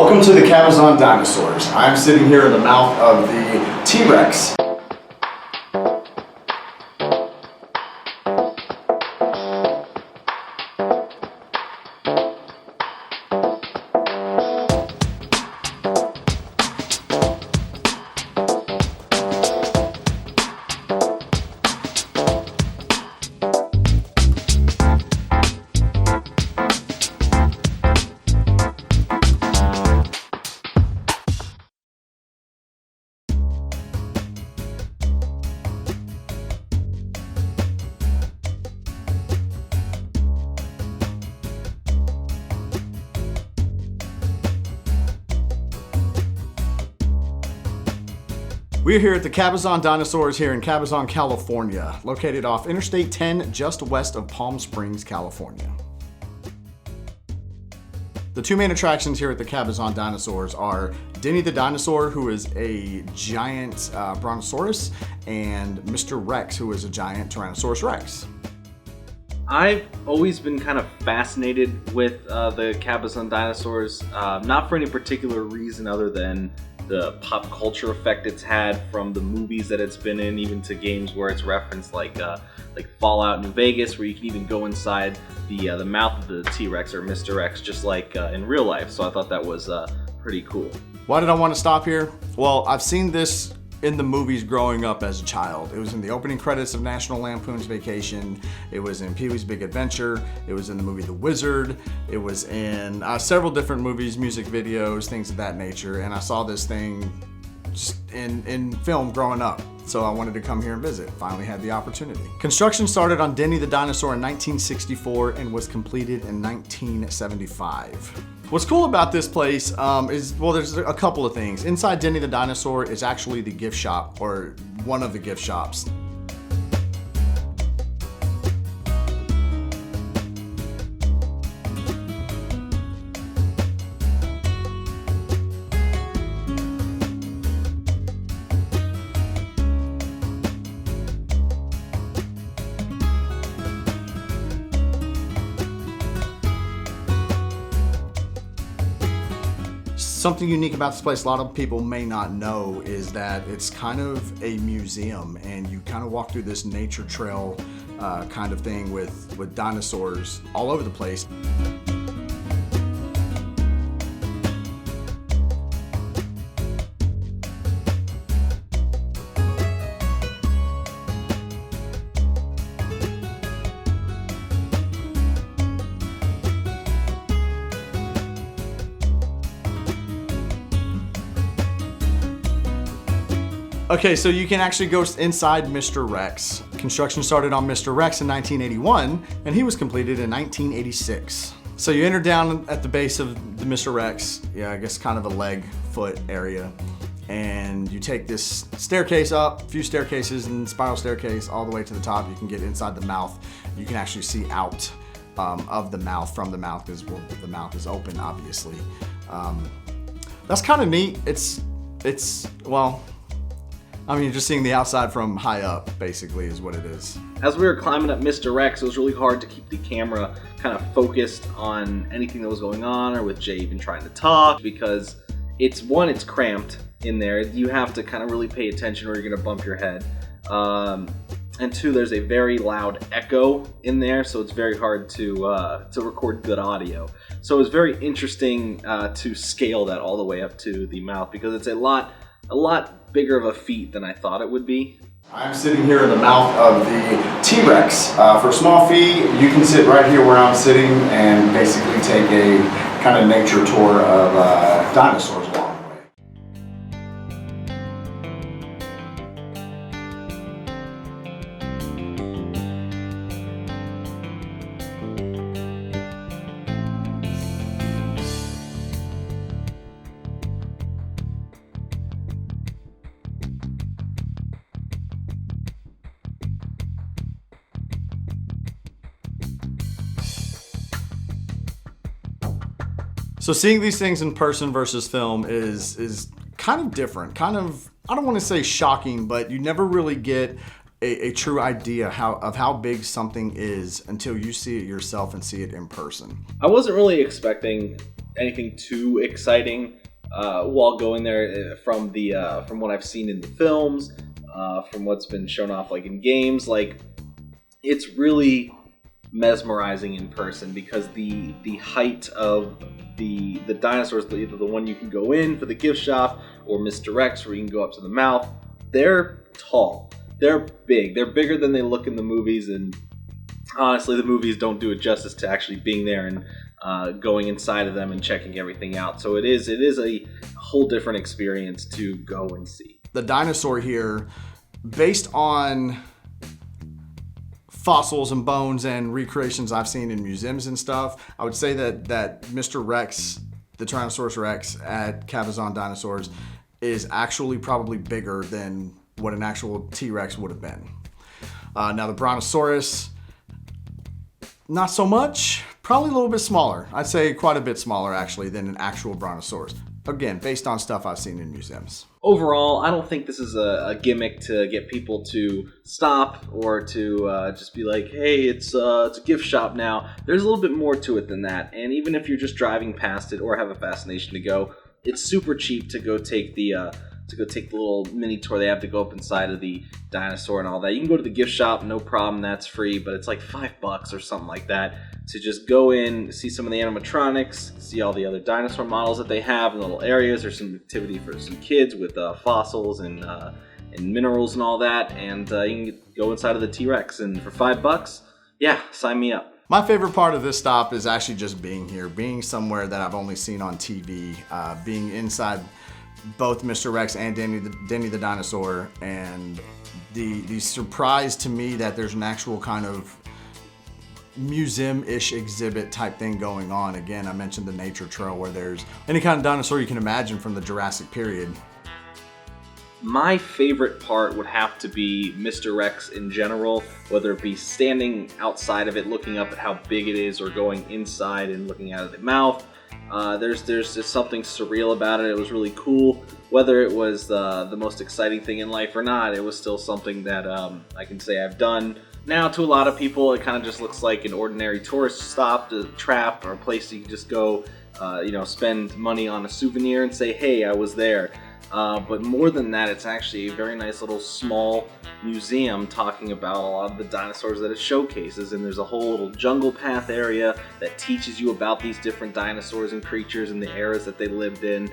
Welcome to the Cabazon Dinosaurs. I'm sitting here in the mouth of the T-Rex. We're here at the Cabazon Dinosaurs here in Cabazon, California, located off Interstate 10 just west of Palm Springs, California. The two main attractions here at the Cabazon Dinosaurs are Denny the Dinosaur, who is a giant brontosaurus, and Mr. Rex, who is a giant Tyrannosaurus Rex. I've always been kind of fascinated with the Cabazon Dinosaurs, not for any particular reason other than the pop culture effect it's had from the movies that it's been in, even to games where it's referenced, like Fallout New Vegas, where you can even go inside the mouth of the T-Rex or Mr. X, just like in real life. So I thought that was pretty cool. Why did I want to stop here? Well, I've seen this in the movies growing up as a child. It was in the opening credits of National Lampoon's Vacation. It was in Pee-wee's Big Adventure. It was in the movie The Wizard. It was in several different movies, music videos, things of that nature. And I saw this thing just in film growing up. So I wanted to come here and visit. Finally had the opportunity. Construction started on Denny the Dinosaur in 1964 and was completed in 1975. What's cool about this place is, well, there's a couple of things. Inside Denny the Dinosaur is actually the gift shop, or one of the gift shops. Something unique about this place a lot of people may not know is that it's kind of a museum, and you kind of walk through this nature trail kind of thing with dinosaurs all over the place. Okay, so you can actually go inside Mr. Rex. Construction started on Mr. Rex in 1981, and he was completed in 1986. So you enter down at the base of the Mr. Rex, yeah, I guess kind of a leg, foot area, and you take this staircase up, a few staircases and spiral staircase all the way to the top. You can get inside the mouth. You can actually see out of the mouth, from the mouth, because well, the mouth is open, obviously. That's kind of neat. It's well, I mean, just seeing the outside from high up, basically, is what it is. As we were climbing up Mr. Rex, it was really hard to keep the camera kind of focused on anything that was going on, or with Jay even trying to talk, because it's cramped in there. You have to kind of really pay attention or you're going to bump your head. And two, there's a very loud echo in there, so it's very hard to record good audio. So it was very interesting to scale that all the way up to the mouth, because it's a lot bigger of a feat than I thought it would be. I'm sitting here in the mouth of the T-Rex. For a small fee, you can sit right here where I'm sitting and basically take a kind of nature tour of dinosaurs along the way. So seeing these things in person versus film is kind of different, kind of, I don't want to say shocking, but you never really get a true idea of how big something is until you see it yourself and see it in person. I wasn't really expecting anything too exciting while going there from what I've seen in the films, from what's been shown off like in games. Like, it's really mesmerizing in person because the height of the dinosaurs, either the one you can go in for the gift shop or Mr. Rex where you can go up to the mouth, they're tall, they're big, they're bigger than they look in the movies, and honestly the movies don't do it justice to actually being there and going inside of them and checking everything out. So it is a whole different experience to go and see. The dinosaur here, based on fossils and bones and recreations I've seen in museums and stuff, I would say that Mr. Rex, the Tyrannosaurus Rex at Cabazon Dinosaurs, is actually probably bigger than what an actual T-Rex would have been. Now the Brontosaurus, not so much, probably a little bit smaller. I'd say quite a bit smaller actually than an actual Brontosaurus. Again, based on stuff I've seen in museums. Overall, I don't think this is a gimmick to get people to stop or to just be like, hey, it's a gift shop now. There's a little bit more to it than that. And even if you're just driving past it or have a fascination to go, it's super cheap to go take the little mini tour they have to go up inside of the dinosaur and all that. You can go to the gift shop, no problem, that's free, but it's like $5 or something like that to just go in, see some of the animatronics, see all the other dinosaur models that they have in little areas. There's some activity for some kids with fossils and minerals and all that, and you can go inside of the T-Rex, and for $5, yeah, sign me up. My favorite part of this stop is actually just being here, being somewhere that I've only seen on TV, being inside both Mr. Rex and Denny the dinosaur, and the surprise to me that there's an actual kind of museum-ish exhibit type thing going on. Again, I mentioned the nature trail where there's any kind of dinosaur you can imagine from the Jurassic period. My favorite part would have to be Mr. Rex in general, whether it be standing outside of it looking up at how big it is or going inside and looking out of the mouth. There's just something surreal about it. It was really cool. Whether it was the most exciting thing in life or not, it was still something that I can say I've done. Now, to a lot of people, it kind of just looks like an ordinary tourist stop, a trap, or a place you can just go, spend money on a souvenir and say, hey, I was there. But more than that, it's actually a very nice little small museum talking about a lot of the dinosaurs that it showcases, and there's a whole little jungle path area that teaches you about these different dinosaurs and creatures and the eras that they lived in.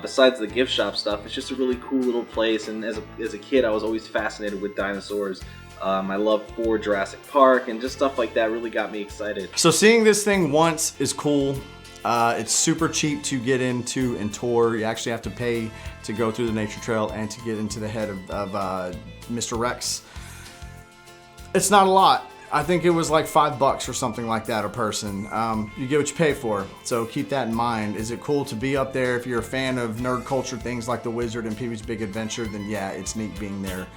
Besides the gift shop stuff, it's just a really cool little place, and as a kid I was always fascinated with dinosaurs. My love for Jurassic Park and just stuff like that really got me excited. So seeing this thing once is cool. It's super cheap to get into and tour. You actually have to pay to go through the nature trail and to get into the head of Mr. Rex. It's not a lot. I think it was like $5 or something like that a person. You get what you pay for, so keep that in mind. Is it cool to be up there? If you're a fan of nerd culture things like The Wizard and Pee-wee's Big Adventure, then yeah, it's neat being there.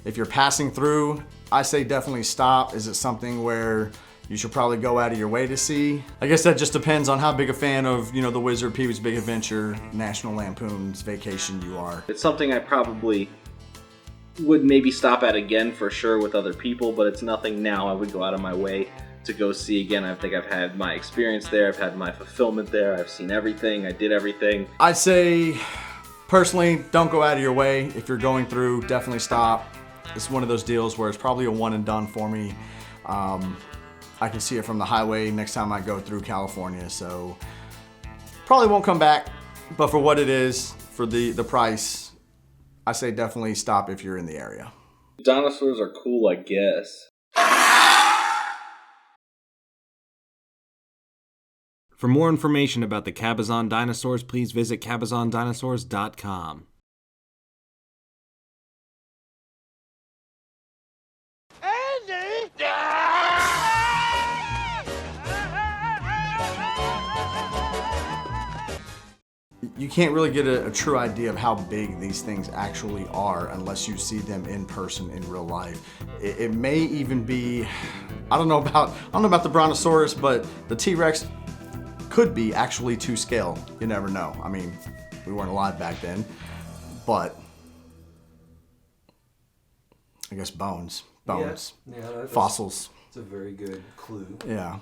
If you're passing through, I say definitely stop. Is it something where you should probably go out of your way to see? I guess that just depends on how big a fan of, The Wizard, Pee-wee's Big Adventure, National Lampoon's Vacation you are. It's something I probably would maybe stop at again for sure with other people, but it's nothing now I would go out of my way to go see again. I think I've had my experience there, I've had my fulfillment there, I've seen everything, I did everything. I'd say, personally, don't go out of your way. If you're going through, definitely stop. It's one of those deals where it's probably a one and done for me. I can see it from the highway next time I go through California, so probably won't come back, but for what it is, for the price, I say definitely stop if you're in the area. Dinosaurs are cool, I guess. For more information about the Cabazon Dinosaurs, please visit cabazondinosaurs.com. You can't really get a true idea of how big these things actually are unless you see them in person in real life. It may even be, I don't know about the Brontosaurus, but the T-Rex could be actually to scale. You never know. I mean, we weren't alive back then, but I guess bones, Yeah, fossils. it's a very good clue. Yeah.